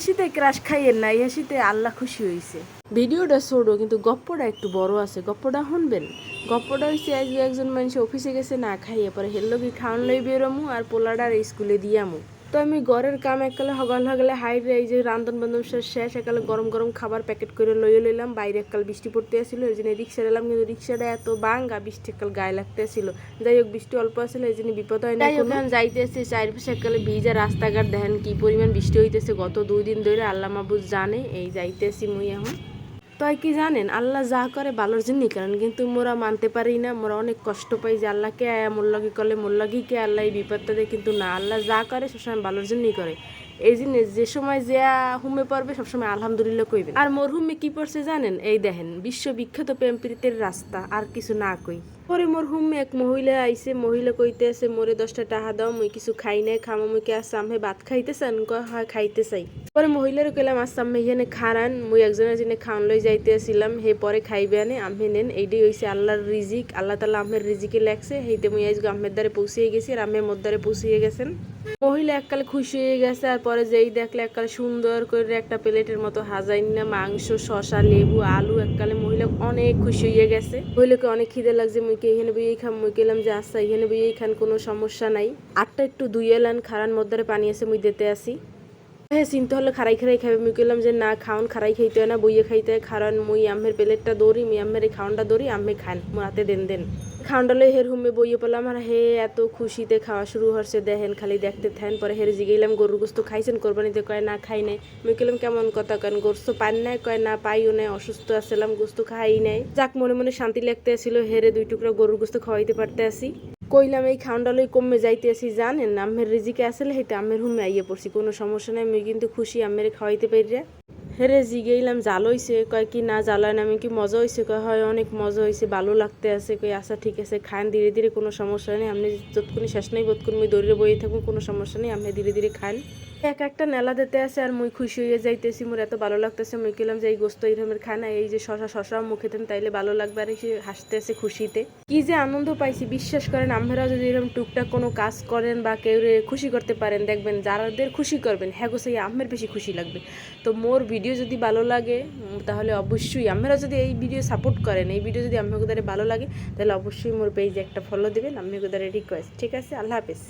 হাসিতে ক্রাশ খাইয়েন না, এই হাসিতে আল্লাহ খুশি হয়েছে। ভিডিওটা ছোট কিন্তু গপ্পটা একটু বড় আছে, গপ্পটা শুনবেন। গপ্পটা হচ্ছে আজকে একজন মানুষ অফিসে গেছে না খাইয়ে, পরে হেললো কি খাওয়ান লই বেরোমু আর পোলাডার স্কুলে দিয়ামু। তো আমি ঘরের কাম এককালে হগলে হাইরে এই যে রান্ধন বান্ধন শেষ একালে গরম গরম খাবার প্যাকেট করে লইলাম। বাইরে এককাল বৃষ্টি পড়তে আসছিল, এই জন্য রিক্সা এলাম, কিন্তু রিক্সাটা এত বাঙ্গা বৃষ্টি এককাল গায়ে লাগতে আসছিল। যাই হোক বৃষ্টি অল্প আসলে এই জন্য বিপদ হয় না। যাইতেছে চারিপাশে এককালে ভিজা রাস্তাঘাট দেখেন কি পরিমাণ বৃষ্টি হইতেছে গত 2 দিন ধরে, আল্লাহ মাহবুব জানে। এই যাইতেছি মুই এখন। তাই কি জানেন, আল্লাহ যা করে ভালোর জন্যই করেন, কিন্তু মোরা মানতে পারি না। মোরা অনেক কষ্ট পাই যে আল্লাহকে মোর লাগি করলে মোর লাগি কে আল্লাহ এই বিপদটা দেয়, কিন্তু না, আল্লাহ যা করে সবসময় ভালোর জন্যই করে। এই জিনিস যে সময় যে হুমে পড়বে সবসময় আলহামদুলিল্লাহ কইবেন। আর মোর হুমে কি পড়ছে জানেন, এই দেখেন বিশ্ববিখ্যাত প্রেম প্রীতির রাস্তা, আর কিছু না কই। পরে মোর হুমে এক মহিলা আইছে, মহিলা কইতে আছে মোরে 10টা টাকা দাও, মুই কিছু খাই নাই, খামো মুই কে আসছে আমি ভাত খাইতেছেন, কয় হয় খাইতে চাই। পরে মহিলার কইলাম আচ্ছা আমি এখানে খারান, মুই একজনের জন্য খাওয়ান লই যাইতে আসছিলাম, হে পরে খাইবে আনে আমি নেন। এইটাই হইছে আল্লাহর রিজিক, আল্লাহ তাআলা আমের রিজিকে লেখছে, হেইতে মুই আজকে আমের দ্বারে পৌঁছিয়ে গেছি আর আমের মদ্দারে পৌঁছিয়ে গেছেন। মহিলা এককালে খুশি হয়ে গেছে, আর পরে যেই দেখলে এককালে সুন্দর করে একটা প্লেটের মতো হাজাইন না মাংস শসা লেবু আলু, এককালে মহিলা অনেক খুশি হয়ে গেছে। মহিলাকে অনেক খিদে লাগছে, মুইকে এখানে বইয়েই খাম, মুই গেলাম যে আচ্ছা এখানে বইয়েই খান, কোনো সমস্যা নাই। আটটা একটু দুইয়ে লান, খারান মদ্দারে পানি আছে মুই দিতে আসি। হ্যাঁ চিন্তা হলে খারাই খাবে, মুই কইলাম যে না খাওন খারাই খাইতে হয় না, বইয়ে খাইতে হয়। খারান মুই আমের প্লেটটা দৌড়ি, মুই আমের এই খাওয়ানটা দৌড়ি, আমি খান মোর হাতে দেন। খাওয়ানটা লই হের হুমে বইয়ে পেলাম, আর হে এত খুশিতে খাওয়া শুরু হচ্ছে দেখেন, খালি দেখতে থাকেন। পরে হের জিগাইলাম গরুর গোস্ত খাইছেন কোরবানিতে, কয় না খাই নাই। মুই কইলাম কেমন কথা কেন গোস্ত পান নাই, কয় না পাইও নাই, অসুস্থ আছিলাম গোস্ত খাই নাই। যাক মনে মনে শান্তি লাগতে আসছিল, হেরে 2 টুকরা গরুর গোস্ত খাওয়াইতে পারতে আসি। কইলাম এই খাওয়ানটা লই কমে যাইতে আসি জানেন, আমের রিজিকে আসলে হেতে আমের হুমে আইয়ে পড়ছি, কোনো সমস্যা নাই, আমি কিন্তু খুশি আমের খাওয়াইতে পারি। হেরে জিগেইলাম জাল হইছে, কয় কি না জ্বালায় না, আমি কি মজা হয়েছে, কয় হয় অনেক মজা হয়েছে ভালো লাগতে আছে। কই আচ্ছা ঠিক আছে খান ধীরে ধীরে, কোনো সমস্যা নেই, আপনি যতক্ষণ শেষ নাই ততক্ষণ মুই দৌড়ে বইয়ে থাকুন, কোনো সমস্যা নেই, আপনি ধীরে ধীরে খান। এক একটা নেলা দিতে আছে আর মুই খুশি হয়ে যাইতেছি, মোর এত ভালো লাগতেছে। মুই কইলাম যে এই গোস্ত এইরকমের খানা, এই যে শশা মুখে দেন তাইলে ভালো লাগবে, আর হাসতে আছে খুশিতে। কি যে আনন্দ পাইছি বিশ্বাস করেন। আপনারাও যদি এরকম টুকটাক কোনো কাজ করেন বা কেউ খুশি করতে পারেন, দেখবেন যারাদের খুশি করবেন হ্যাঁ গো সেই আমের বেশি খুশি লাগবে। তো মোর ভিডিও যদি ভালো লাগে তাহলে অবশ্যই আপনারা যদি এই ভিডিও সাপোর্ট করেন, এই ভিডিও যদি আপনাদের ভালো লাগে তাহলে অবশ্যই মোর পেজে একটা ফলো দেবেন, আপনাদের রিকোয়েস্ট। ঠিক আছে, আল্লাহ হাফেজ।